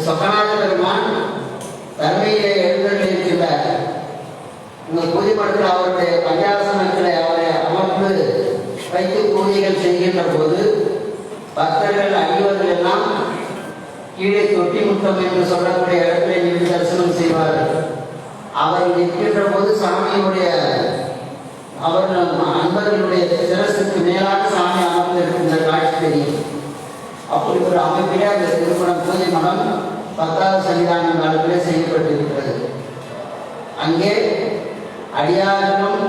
சொக்கநாத பெருமான் தன்மையிலே எழுந்தருளியிருக்கின்ற பள்ளிக்கூடத்தில் அவருடைய பஞ்சாசனங்களை அவரை அமர்ந்து வைத்து பூஜைகள் செய்கின்ற போது பக்தர்கள் அடிவர்கள் எல்லாம் கீழே தொட்டி முத்தம் என்று சொல்லக்கூடிய இடத்துல நின்று தரிசனம் செய்வார்கள். அவர் நிற்கின்ற போது சாமியுடைய அவர்கள் அன்பர்களுடைய சிரசுக்கு மேலாக சாமி அமர்ந்து இருக்கின்ற காட்சி தெரியும். அப்படி ஒரு அமைப்பிலே அந்த திருமணம் பூஜை மடம் 10வது சன்னிதான காலத்திலே செய்யப்பட்டிருக்கிறது. அங்கே அடியார்களும்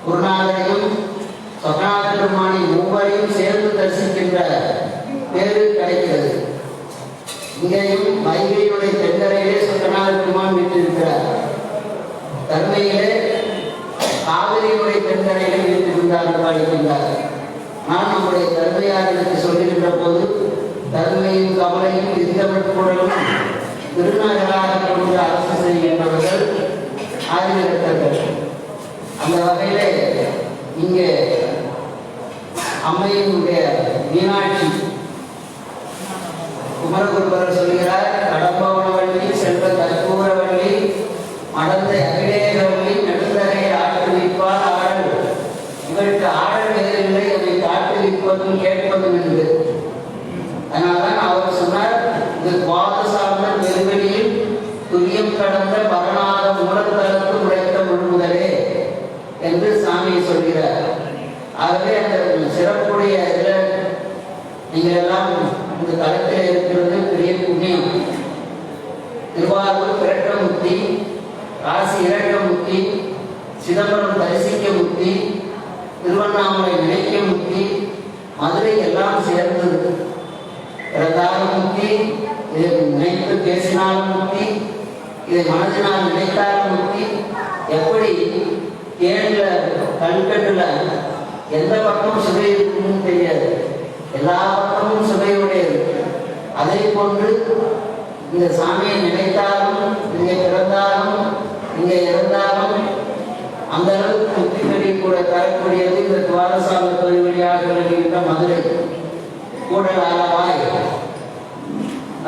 குருநாதரையும் சொக்கநாத பெருமானை மூவரையும் சேர்ந்து தரிசிக்கின்ற பேரு கிடைக்கிறது. இங்கேயும் வைகையுடைய தென்கரையிலே சொக்கநாத பெருமான் வீட்டிருக்கிறார். தருமையிலே காவிரியுடைய தென்கரையிலே வீட்டிருந்தார் பாடிக்கின்றார். நான் நம்முடைய தருமையாருக்கு சொல்லுகின்ற போது தருமையும் கவலையும் இருந்தவர்கள் கூடலும் திருநகராக கொண்டு அரசு செய்கின்றவர்கள் ஆதிவிரத்தர்கள். அந்த வகையிலே இங்கே அம்மையினுடைய மீனாட்சி குமரகுருபரர் சொல்கிறார், கடம்பவனவள்ளி செல்வ கற்பூரவள்ளி மடந்த அகிலேகவள்ளி நடுந்தகை ஆட்டுவிப்பால் ஆடல். இவருக்கு ஆடல் வேறில்லை, அதை காட்டுவிப்பதும் கேட்பதும் என்று. அதனால்தான் அவர் சொன்னார், இது வாத சார்ந்த பெருவெளியில் துரியம் கடந்த பரணாத மூலத்தளத்து உழைத்த முழுமுதலே என்று சாமியை சொல்கிறார். ஆகவே அந்த சிறப்புடைய இதில் நீங்கள் எல்லாம் இந்த தளத்தில் இருக்கிறது பெரிய புண்ணியம். திருவாரூர் பிறக்க முக்தி, காசி இறக்க முக்தி, சிதம்பரம் தரிசிக்க முக்தி, திருவண்ணாமலை நினைக்க முக்தி, மதுரை எல்லாம் சேர்ந்தது. பிறந்தாலும் முக்தி, இதை நினைத்து பேசினாலும் முக்தி, இதை மனதினால் நினைத்தாலும் முக்தி. எப்படி தேன்ல கல்கட்டுல எந்த பக்கமும் சுவை இருக்குன்னு தெரியாது, எல்லா பக்கமும் சுவையுடையது. அதை போன்று இந்த சாமியை நினைத்தாலும், இங்கே பிறந்தாலும், இங்கே இறந்தாலும் அந்த அளவுக்கு முக்தி பெரிய கூட தரக்கூடியது இந்த துவாரசாமி கோயில் வழியாக வருகின்ற மதுரை கூடல் ஆலவாய்.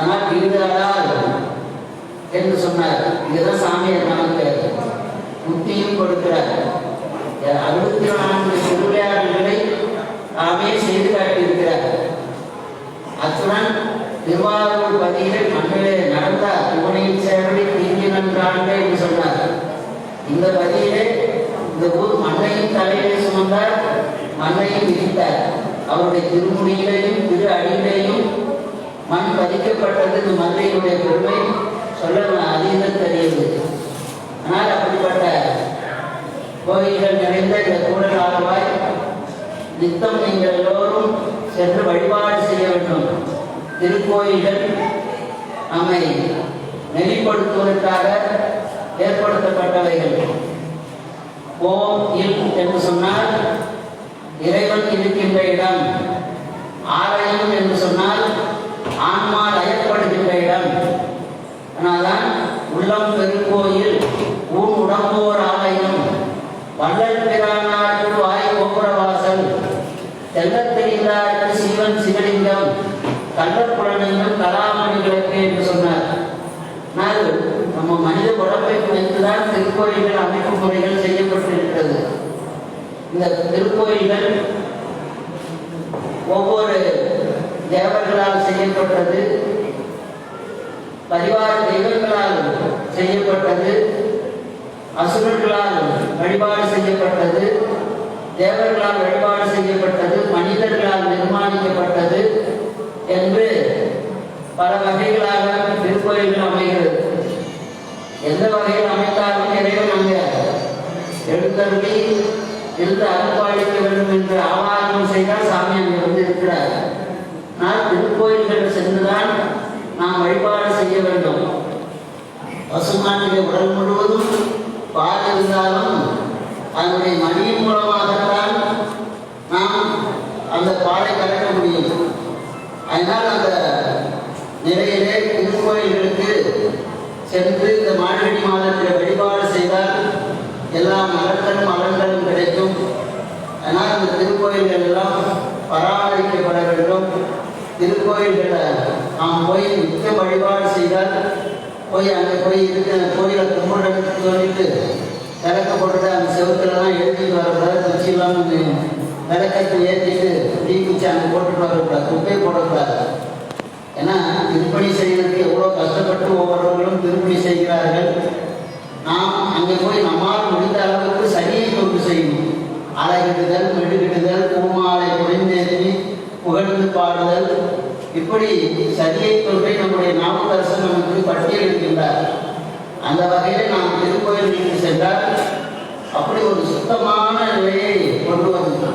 ஆனால் வீடால் என்று சொன்னார். இதுதான் சாமியை நமக்கு முக்தியும் கொடுக்கிறார். 64 திருவிளையாடல்களை நாமே செய்து காட்டியிருக்கிறார். அத்துடன் திருவாரூர் பதியிலே மண்ணிலே நடந்த புவனையில் சேவடி தீங்கினன் காண்க என்று சொன்னார். இந்த பதியிலே இந்த ஊர் மண்ணையும் தலையிலே சுமந்தார், மண்ணையும் விரித்தார். அவருடைய திருமுடியிலையும் திரு அடியிலையும் மண் பதிக்கப்பட்டது. இந்த மதுரையினுடைய பெருமை சொல்ல அதீதத்தறியது. ஆனால் அப்படிப்பட்ட கோயில்கள் நிறைந்த இந்த கூடல் ஆலவாய் நித்தம் நீங்கள் எல்லோரும் சென்று வழிபாடு செய்ய வேண்டும். திருக்கோயில்கள் நம்மை நெறிப்படுத்துவதற்காக ஏற்படுத்தப்பட்டவைகள். ஓம் இல் என்று சொன்னால் இறைவன் இருக்கின்ற இடம். ஆலயம் என்று சொன்னால் ஆன்மா லயப்படுகின்ற இடம். அதனால்தான் உள்ளம் பெருங்கோயில், ஊன் உடம்போர் ஆலயம், வள்ளல் பிரானாட்டு வாய் கோபுரவாசல், தெல்லத் தெரிந்தார்க்கு சிவன் சிவலிங்கம், கள்ளப்புலனையும் கலாமணிகளுக்கு என்று சொன்னார். ஆனால் நம்ம மனித உடம்பை வைத்துதான் திருக்கோயில்கள் அமைப்பு முறைகள் செய்யப்பட்டிருக்கிறது. இந்த திருக்கோயில்கள் ஒவ்வொரு தேவர்களால் செய்யப்பட்டது, பரிவார தெய்வங்களால் செய்யப்பட்டது, அசுரர்களால் வழிபாடு செய்யப்பட்டது, தேவர்களால் வழிபாடு செய்யப்பட்டது, மனிதர்களால் நிர்மாணிக்கப்பட்டது என்று பல வகைகளாக திருக்கோயில்கள் அமைகிறது. எந்த வகையில் அமைத்தாலும் இறைவன் அங்கே எழுந்தருளி இருந்து அருள்பாலிக்க வேண்டும் என்று ஆவாரணம் செய்தால் சாமி அங்கே வந்து இருக்கிறார். ஆனால் திருக்கோயில்கள் சென்றுதான் நாம் வழிபாடு செய்ய வேண்டும். பசுமாட்டிலே உடல் முழுவதும் பால் இருந்தாலும் அதனுடைய மடியின் மூலமாகத்தான் நாம் அந்த பாலை கலக்க முடியும். அதனால் அந்த நிலையிலே திருக்கோயில்களுக்கு சென்று இந்த மார்கழி மாதத்தில் வழிபாடு செய்தால் எல்லா நலன்களும் அலன்களும் கிடைக்கும். அதனால் இந்த திருக்கோயில்கள் எல்லாம் பராமரிக்கப்பட வேண்டும். திருக்கோயில்களை நாம் போய் நித்திய வழிபாடு செய்தால் போய் அங்கே போய் இருக்கிற கோயிலை கும்பிட்டு சொல்லிட்டு விளக்க போட்டுட்டு அந்த செவத்துலலாம் எழுதிட்டு வரக்கூடாது, குச்சியெல்லாம் விளக்கத்தை ஏற்றிட்டு டீ குச்சி அங்கே போட்டுட்டு வரக்கூடாது, குப்பையை போடக்கூடாது. ஏன்னா திருப்பணி செய்வதற்கு எவ்வளோ கஷ்டப்பட்டு ஒவ்வொருவர்களும் திருப்பணி செய்கிறார்கள். நாம் அங்கே போய் நம்மால் முடிந்த அளவுக்கு சரியை கொண்டு செய்யணும். அழகிடுதல், மெழுகிடுதல், பூமாலை குறைந்தேற்றி புகழ்ந்து பாடுதல், இப்படி சரியை தொட்டை நம்முடைய நாவுக்கரசர் நமக்கு பட்டியலிடுகின்றார். அந்த வகையில் நாம் திருக்கோயிலுக்கு சென்றால் அப்படி ஒரு சுத்தமான நிலையை கொண்டு வந்து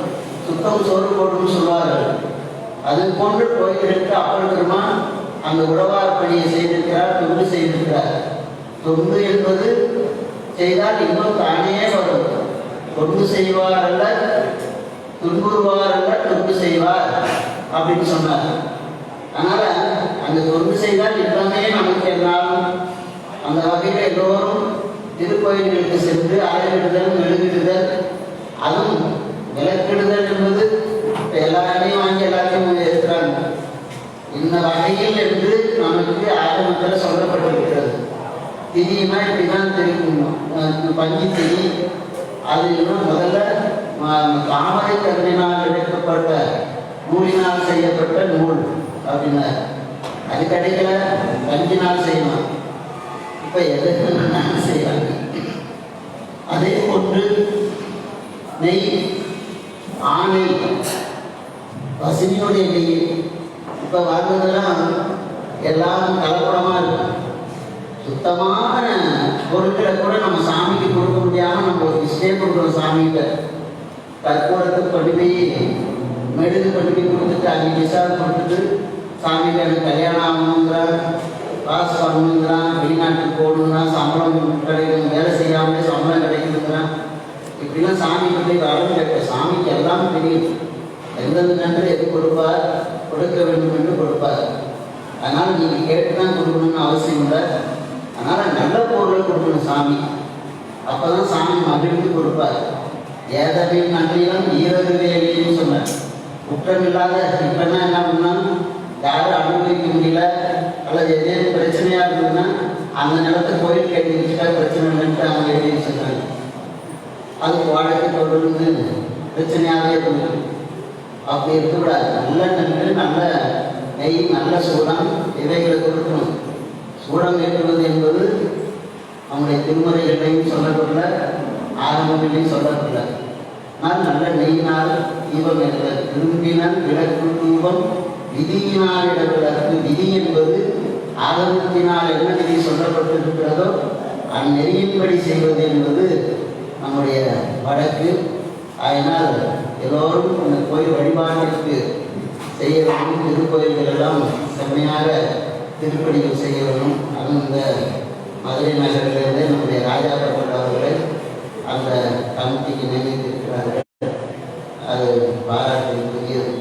சுத்தம் சோறு போடுன்னு சொல்வார்கள். அது போன்று கோயிலுக்கு அப்பர் பெருமான் அந்த உழவார் பணியை செய்திருக்கிறார், தொண்டு செய்திருக்கிறார். தொண்டு என்பது செய்தால் இன்னும் தானே வரும். தொண்டு செய்வார் அல்ல துன்புறுவார் அல்ல தொண்டு செய்வார் அப்படின்னு சொன்னார். அதனால அந்த தொண்டு செய்தால் இன்னமே நமக்கு என்னாலும் அந்த வகையில் எல்லோரும் திருக்கோயில்களுக்கு சென்று அலையிடுதல், மெழுகிடுதல், அதுவும் விளக்கிடுதல் என்பது எல்லாரையும் வாங்கி எல்லாத்தையும் இருக்கிறாங்க. இந்த வகையில் என்று நமக்கு ஆரம்பத்தில் சொல்லப்பட்டிருக்கிறது. திதினா இப்படிதான் தெரியும். பஞ்சு திதி அது இன்னும் முதல்ல தாமரை கருவினால் எடுக்கப்பட்ட நூலினால் செய்யப்பட்ட நூல் அப்படின்னா அது கிடைக்கல, பஞ்சினால் செய்யலாம். இப்போ எதுக்கு செய்யறாங்க. அதே போன்று நெய், ஆணை, பசுமையுடைய நெய் இப்போ வாழ்ந்ததெல்லாம் எல்லாம் கலப்படமாக இருக்கும். சுத்தமான பொருட்களை கூட நம்ம சாமிக்கு கொடுக்க முடியாமல் நம்ம ஒரு விஷயம் கொடுக்குறோம். சாமிகிட்ட கற்பூரத்துக்கு கொண்டு போய் மெழுகு கொண்டு போய் கொடுத்துட்டு அங்கே விசாரம் கொடுத்துட்டு சாமிக்கு எனக்கு கல்யாணம் ஆகணுங்கிறான், காசு வரணுங்கிறான், வெளிநாட்டுக்கு போகணுங்கிறான், சம்பளம் கிடைக்கும், வேலை செய்யாமலே சம்பளம் கிடைக்குதுங்கிறான். இப்படிலாம் சாமிக்கு போய் வரணும் கேட்க. சாமிக்கு எல்லாம் தெரியும், எந்தெந்த நன்றி எது கொடுப்பார், கொடுக்க வேண்டும் என்று கொடுப்பார். அதனால் நீங்கள் கேட்டு தான் கொடுக்கணும்னு அவசியம் இல்லை. அதனால் நல்ல பொருளை கொடுக்கணும் சாமி, அப்போ தான் சாமி மகிழ்ந்து கொடுப்பார். ஏதவின் நன்றியும் ஈரது வேலையும் சொன்னார். குற்றமில்லாத இப்போனா என்ன பண்ணால் யாரும் அனுபவிக்க முடியல அல்லது எதேனும் பிரச்சனையாக இருந்ததுன்னா அந்த நிலத்தை கோயில் கேட்டு வச்சுட்டா பிரச்சனை இல்லைன்ட்டு அவங்க எழுதி வச்சுருக்காங்க. அதுக்கு வாடகை தொடர்ந்து பிரச்சனையாகவே இருந்தது. அப்படி இருக்கக்கூடாது. நல்ல நன்று, நல்ல நெய், நல்ல சூடம் இவைகளை கொடுக்கணும். சூடம் ஏற்றுவது என்பது அவங்களுடைய திருமுறைகளையும் சொல்லப்படல, ஆரம்பங்களையும் சொல்லப்படல. ஆனால் நல்ல நெய்யினால் தீபம் ஏற்றுவது. விரும்பினால் விளக்கு தூபம் விதியினால் இடவிளக்கு. விதி என்பது ஆகமத்தினால் என்ன விதி சொல்லப்பட்டிருக்கிறதோ அந்நெறியின்படி செய்வது என்பது நம்முடைய வழக்கு. அதனால் எல்லோரும் அந்த கோயில் வழிபாட்டிற்கு செய்ய வேண்டும். திருக்கோயில்கள் எல்லாம் செம்மையாக திருப்பணிகள் செய்ய வேண்டும். அதுவும் இந்த மதுரை நகரிலிருந்து நம்முடைய ராஜாபுரம் அவர்களை அந்த கமிட்டிக்கு நியமித்திருக்கிறார்கள். அது பாராட்டுக்குரியது.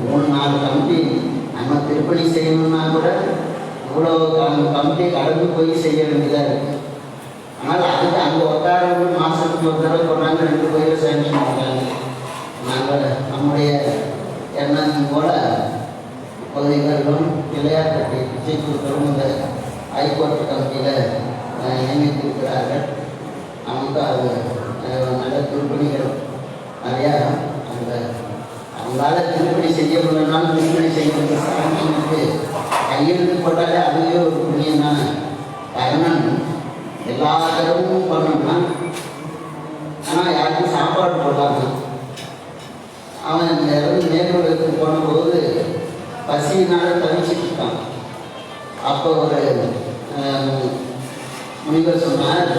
3-4 கமிட்டி நம்ம திருப்பணி செய்யணும்னா கூட இவ்வளோ கமிட்டியை கடந்து போய் செய்ய வேண்டியதாக இருக்குது. ஆனால் அதுக்கு அங்கே உட்காரவங்க மாதத்துக்கு ஒரு தடவை போனாங்க, 2 கோயிலை சேங்ஷன் பண்ணுறாங்க. நாங்கள் நம்முடைய எண்ணம் போல உதவிகளும் பிள்ளையார்பட்டி விஜய்புரத்தரும் இந்த ஹைகோர்ட் கமிட்டியில் நியமித்திருக்கிறார்கள். நமக்கு அது நல்ல திருப்பணிகள் நிறையா அந்த அவங்களால திருப்பணி செய்ய முடியலனாலும் திருப்பணி செய்யக்கூடிய சாமிக்கு கையெழுத்து போட்டாலே அதுவே ஒரு புண்ணியம் தானே. காரணம் எல்லா இடமும் பண்ணணும்னா ஆனால் யாருக்கும் சாப்பாடு போடலாங்க. அவன் இந்த இடம் மேற்கொள்ளுக்கு போனபோது பசியினால் தவிச்சிட்டு இருக்கான். அப்போ ஒரு முனிவர் சொன்னார்,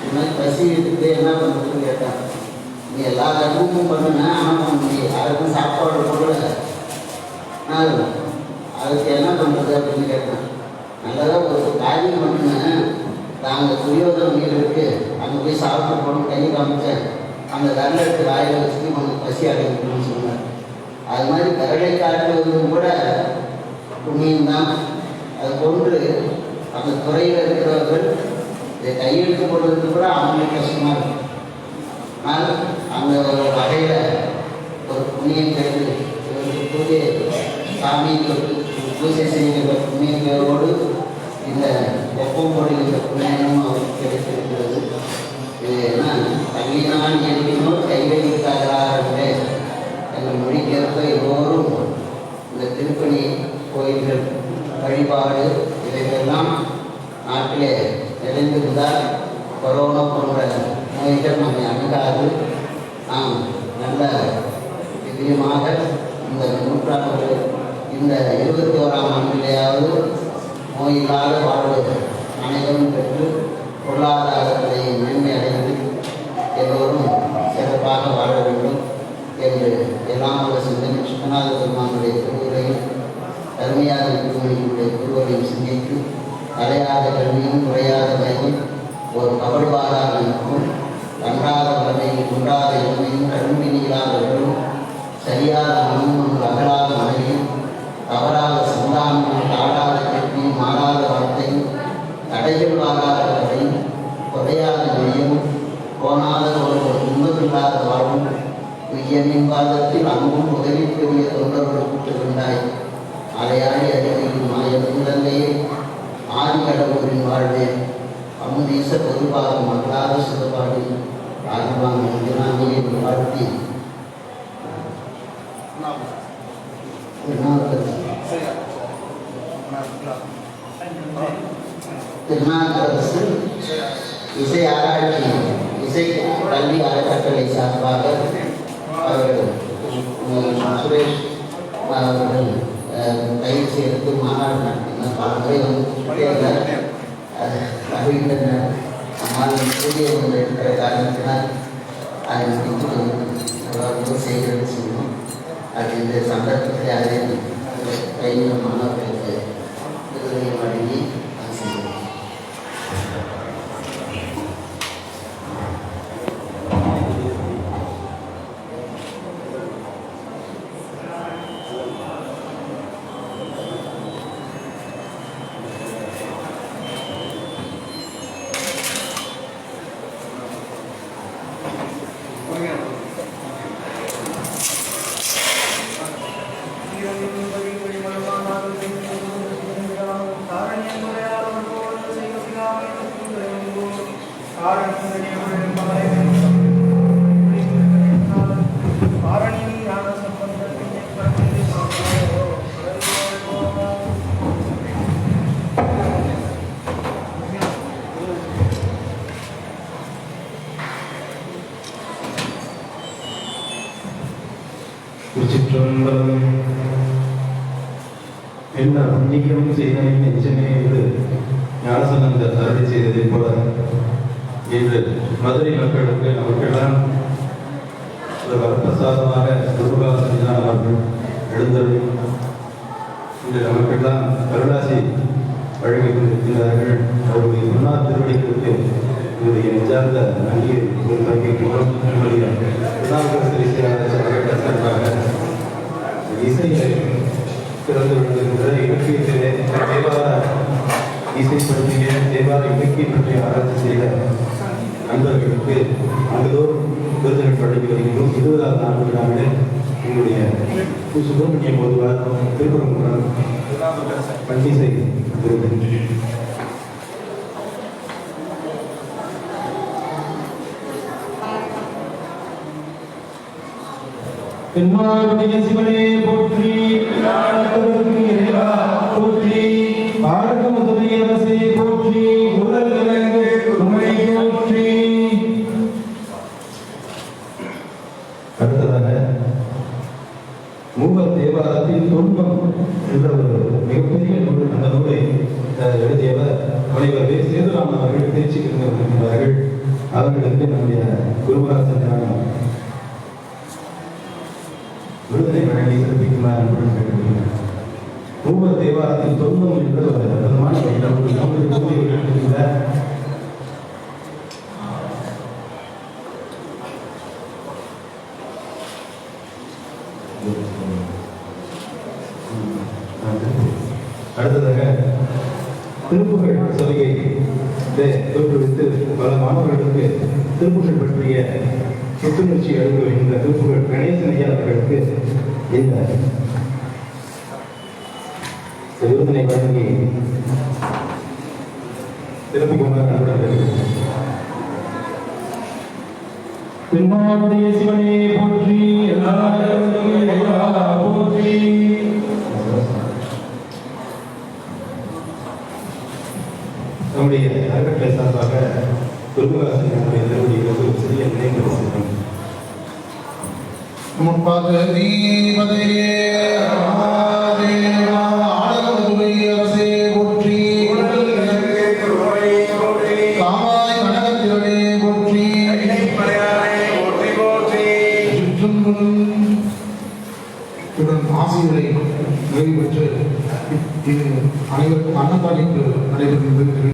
இந்த மாதிரி பசி இருக்குது என்ன பண்ணுறதுன்னு கேட்டான். நீ எல்லா இடமும் பண்ணுங்க, ஆனால் பண்ண முடியும், யாருக்கும் சாப்பாடு போடல, அதுக்கு என்ன பண்ணுறது அப்படின்னு கேட்டான். நல்லதாக ஒரு காரியம் பண்ணுங்க, நாங்கள் துரியோதன வீடு இருக்கு, அங்கே போய் சாப்பிட்டு போகணும், கை காமிச்சேன், அந்த விரலை எடுத்து வாயில் வச்சுட்டு கொஞ்சம் பசி அடைக்கணும்னு சொன்னார். அது மாதிரி விரலை காட்டுவதும் கூட புண்ணியம்தான். அது போன்று அந்த துறையில் இருக்கிறவர்கள் இதை கையெழுத்து போடுறதுக்கு கூட அவங்களுக்கு கஷ்டமாக இருக்கும். ஆனால் அந்த ஒரு வகையில் ஒரு புண்ணியம் கிடைத்து பூஜை சாமிக்கு பூஜை செய்கின்ற புண்ணியங்களோடு இந்த ஒப்பம் போடுகின்ற புண்ணியமும் அவருக்கு கிடைத்திருக்கிறது. நாட்டிலே நிறைந்திருந்தால் கொரோனா போன்ற நோய்கள் நம்மை அணுகாது. நாம் நல்ல நிச்சயமாக இந்த நூற்றாண்டு இந்த 21ஆம் ஆண்டிலேயாவது நோயில்லாத வாழ்வு அனைவரும் பெற்று பொருளாதாரத்தை மேன்மை அடைந்து எல்லோரும் சிறப்பாக வாழ வேண்டும் என்று எல்லாம் உள்ள சிந்தனை சுமநாத பெருமானுடைய திருவுரையும் கருமையாக திருமணியுடைய திருவரையும் சிந்தித்து தலையாத கல்வியும் குறையாத வயதும் ஒரு கவல்வாராக இருக்கும் கன்றாத வளமையும் குன்றாத இளமையும் கரும்பினியிலாத வெறும் சரியாத மனமும் அகலாத மனையும் தவறாத சந்தானமும் தாடாத கேட்பியும் மாறாத வார்த்தையும் தடைகள் வாராத கதையும் குறையாத நெய்யும் போனாத ஒரு துன்பமில்லாத வாழ்வும் உயர்மின் பாதத்தில் அன்பும் உதவி பெரிய தொண்டர்கள் கூட்டுகின்றாய். அலையாடி அறிவியும் மாயந்தங்கையே ஆதி கடவுளின் வாழ்வே அமுதீச பொதுபாகம் அல்லாத சிறுபாடி ஆதிவான் தினாமியை வாழ்த்தி திருநாவுக்கரசு இசை ஆராய்ச்சி இசை கல்வி அறக்கட்டளை சார்பாக அவர்கள் சுரேஷ் அவர்கள் கைது சேர்த்து மாநாடு நடத்தினார். பல முறை வந்து அறிவித்தனர். அம்மாவின் கூடிய ஒன்று இருக்கிற காரணத்தினால் அதை முடித்து செய்கிறது செய்யணும். அது இந்த சந்தர்ப்பத்தில் அதை கைவிட மாணவர்களுக்கு விருதுகளை வழங்கி செய்யணும். என்ன புண்ணியம் செய்தனை நெஞ்சமே என்று ஞானசம்பந்தர் அருளி செய்ததை போல இன்று மதுரை மக்களுக்கு நமக்கெல்லாம் ஒரு வரப்பிரசாதமாக குருபாசனார் அவர்கள் எழுந்தருளி இன்று நமக்கெல்லாம் கருணாசி வழங்கிக் கொண்டிருக்கிறார்கள். அவருடைய முன்னாள் திருவடிகளுக்கு இவருடைய நெஞ்சார்ந்த நன்றியை பங்கிக்கிறோம். நம்முடைய இசையை திறந்து விடுகின்ற இலக்கியத்திலே தேவார இசை பற்றிய தேவார இலக்கியம் பற்றி ஆராய்ச்சி செய்த நண்பர்களுக்கு ஆண்டுதோறும் விருதுகள் வழங்கி வருகின்றோம். 20வது ஆண்டு விழாவிலே எங்களுடைய சுப்பிரமணிய பொதுவார் திருப்பரங்குன்றம் பண்டிசை விருது தென்மாருடைய சிவனே போற்றி, இறைவா போற்றி, பாரத முதலியரசே போற்றி, உடல் நிலங்கு உண்மை போற்றி. அடுத்ததாக மூவர் தேவாரத்தின் துன்பம் என்ற ஒரு மிகப்பெரிய நூல். அந்த நூலை எழுதியவர் முனைவர் வே. சேதுராமன் அவர்கள் தேர்ச்சி பெறுகிறார்கள். அவர்களுக்கு நம்முடைய குருமராசன் விருதனை வழங்கி சிறப்பிக்குமாறு அன்புடன் கேட்டுக்கொள்கிறேன். மூவர் தேவாரத்தின் தொன்மம் என்ற ஒரு அற்புதமான அடுத்ததாக திருப்புகழ் சபையை தோற்றுவித்து பல மாணவர்களுக்கு திருப்புகழ் பற்றிய புத்துணர்ச்சி அளிக்க வருகின்ற திருப்புகழ் கணேசன் ஐயா அவர்களுக்கு இந்த விருதினை வழங்கி சிறப்பிக்குமாறு அன்புடன் தென்மாருடைய சிவனே போற்றி, போற்றி. நம்முடைய அறக்கட்டளை சார்பாக குருமராசனுடைய திருவடிகளுக்கு ஒரு சிறிய நினைவு செய்கிறோம். முப்பதீபதையே மகாதேவா ஆடகமதுரை அரசே போற்றி காமாய் கனகத்திரளே போற்றி இவன் ஆசிரியரை நிறைவு பெற்று இது அனைவருக்கும் அன்னதானிப்பு நடைபெறுகிறது.